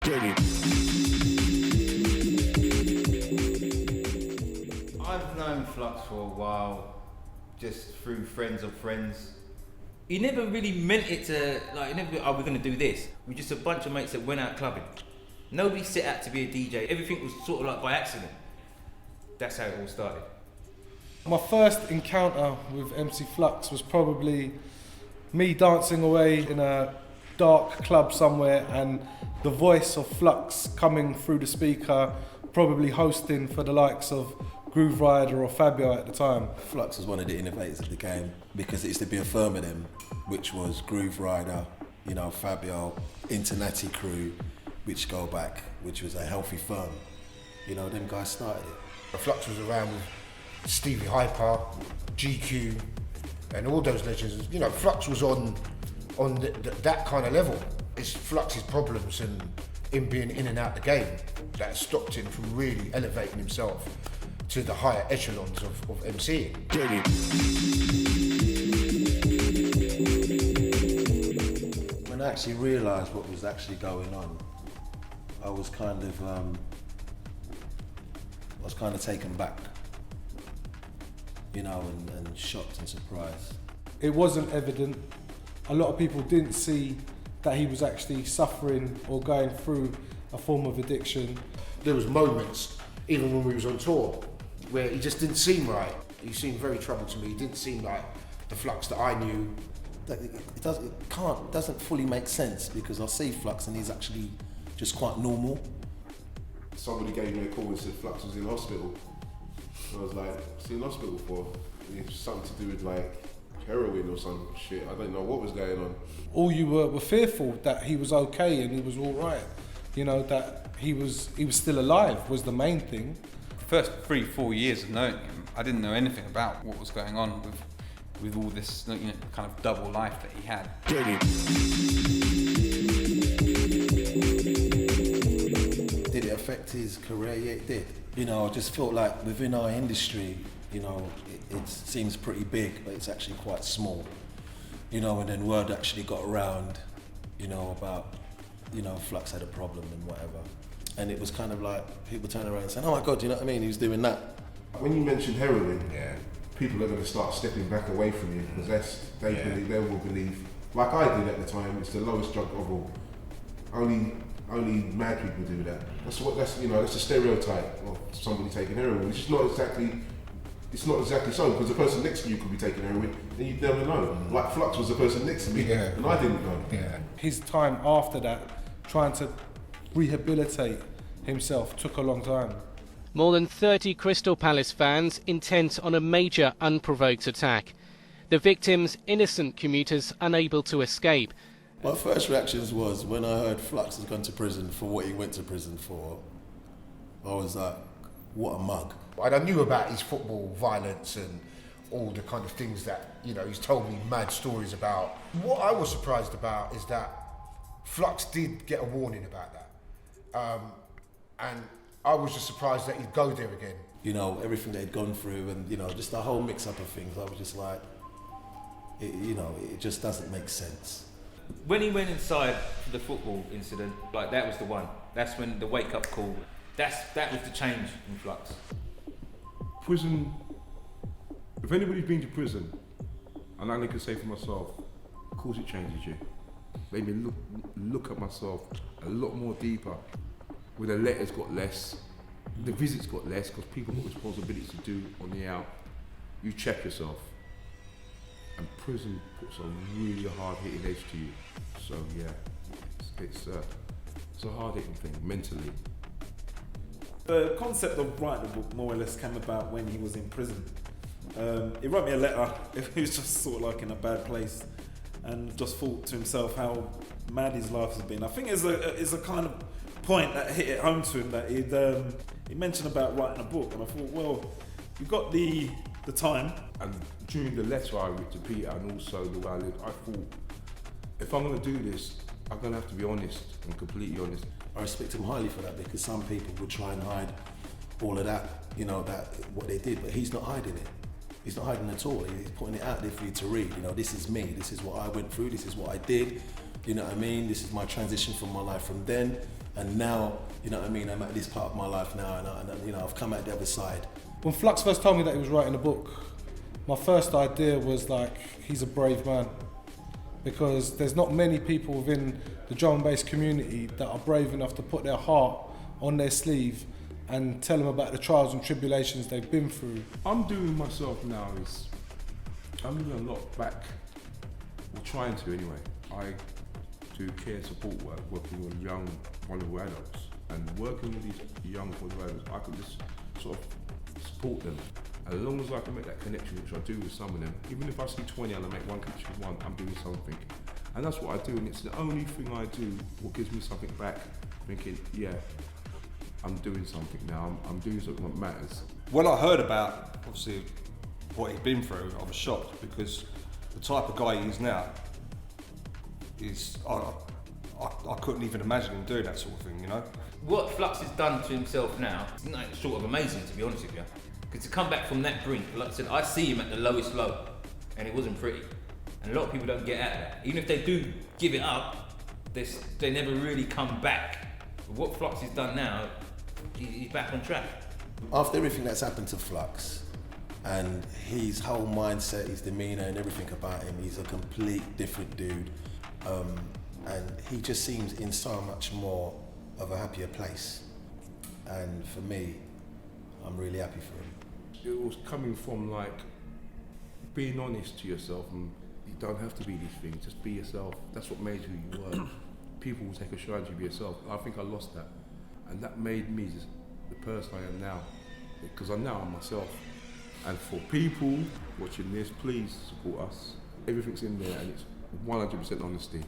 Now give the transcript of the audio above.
I've known Flux for a while, just through friends of friends. He never really meant it to, like, never, we're going to do this. We're just a bunch of mates that went out clubbing. Nobody set out to be a DJ. Everything was sort of like by accident. That's how it all started. My first encounter with MC Flux was probably me dancing away in a dark club somewhere and the voice of Flux coming through the speaker, probably hosting for the likes of GROOVERIDER or Fabio at the time. Flux was one of the innovators of the game because it used to be a firm of them, which was GROOVERIDER, you know, Fabio, Inta Natty crew, which go back, which was a healthy firm. You know, them guys started it. Flux was around with Stevie Hyper, GQ, and all those legends. You know, Flux was on that kind of level. It's Flux's problems and him being in and out the game that stopped him from really elevating himself to the higher echelons of MCing. When I actually realised what was actually going on, I was kind of taken back, you know, and shocked and surprised. It wasn't evident. A lot of people didn't see that he was actually suffering or going through a form of addiction. There was moments, even when we was on tour, where he just didn't seem right. He seemed very troubled to me. He didn't seem like the Flux that I knew. It doesn't fully make sense because I see Flux and he's actually just quite normal. Somebody gave me a call and said Flux was in hospital. I was like, what's he in hospital for? It was something to do with like heroin or some shit. I don't know what was going on. All you were fearful that he was okay and he was all right. You know, that he was still alive was the main thing. The first 3-4 years of knowing him, I didn't know anything about what was going on with all this, you know, kind of double life that he had. Did it affect his career? Yeah, it did. You know, I just felt like within our industry, you know, it seems pretty big, but it's actually quite small. You know, and then word actually got around, you know, about, you know, Flux had a problem and whatever. And it was kind of like, people turn around and saying, oh my God, you know what I mean? He was doing that. When you mention heroin, people are going to start stepping back away from you because they will believe, like I did at the time, it's the lowest drug of all. Only mad people do that. That's a stereotype of somebody taking heroin, which is not exactly so, because the person next to you could be taking heroin and you'd never know. Like Flux was the person next to me and I didn't know. Yeah. His time after that, trying to rehabilitate himself, took a long time. More than 30 Crystal Palace fans intent on a major unprovoked attack. The victims, innocent commuters unable to escape. My first reactions was when I heard Flux has gone to prison for what he went to prison for. I was like, what a mug. And I knew about his football violence and all the kind of things that, you know, he's told me mad stories about. What I was surprised about is that Flux did get a warning about that. And I was just surprised that he'd go there again. You know, everything they'd gone through and, you know, just the whole mix-up of things, I was just like, it just doesn't make sense. When he went inside for the football incident, like that was the one. That's when the wake-up call, that was the change in Flux. Prison, if anybody's been to prison, and I only can say for myself, of course it changes you. Made me look at myself a lot more deeper. Where the letters got less, the visits got less, because people got responsibilities to do on the out. You check yourself. And prison puts a really hard-hitting edge to you. So yeah, it's a hard-hitting thing, mentally. The concept of writing the book more or less came about when he was in prison. He wrote me a letter if he was just sort of like in a bad place and just thought to himself how mad his life has been. I think it's a kind of point that hit it home to him that he mentioned about writing a book, and I thought, well, you've got the time. And during the letter I wrote to Peter and also the way I lived, I thought, if I'm going to do this, I'm going to have to be honest and completely honest. I respect him highly for that because some people would try and hide all of that, you know, that what they did, but he's not hiding it. He's not hiding at all. He's putting it out there for you to read. You know, this is me. This is what I went through. This is what I did. You know what I mean? This is my transition from my life from then, and now, you know what I mean, I'm at this part of my life now, and you know, I've come out the other side. When Flux first told me that he was writing a book, my first idea was like, he's a brave man. Because there's not many people within the drum and bass community that are brave enough to put their heart on their sleeve and tell them about the trials and tribulations they've been through. I'm doing myself now is, I'm doing a lot back, or trying to anyway. I do care support work, working with young vulnerable adults, and working with these young vulnerable adults, I can just sort of support them. As long as I can make that connection, which I do with some of them, even if I see 20 and I make one connection with one, I'm doing something. And that's what I do, and it's the only thing I do what gives me something back, thinking, yeah, I'm doing something now, I'm doing something that matters. When I heard about, obviously, what he'd been through, I was shocked, because the type of guy he is now is, I couldn't even imagine him doing that sort of thing, you know? What Flux has done to himself now is sort of amazing, to be honest with you. Because to come back from that brink, like I said, I see him at the lowest low, and it wasn't pretty. And a lot of people don't get out of that. Even if they do give it up, they never really come back. But what Flux has done now, he's back on track. After everything that's happened to Flux, and his whole mindset, his demeanour and everything about him, he's a complete different dude. And he just seems in so much more of a happier place. And for me, I'm really happy for him. It was coming from like being honest to yourself, and you don't have to be these things, just be yourself. That's what made who you were. People will take a shine to be yourself. I think I lost that, and that made me just the person I am now, because I'm myself. And for people watching this, please support us. Everything's in there, and it's 100% honesty.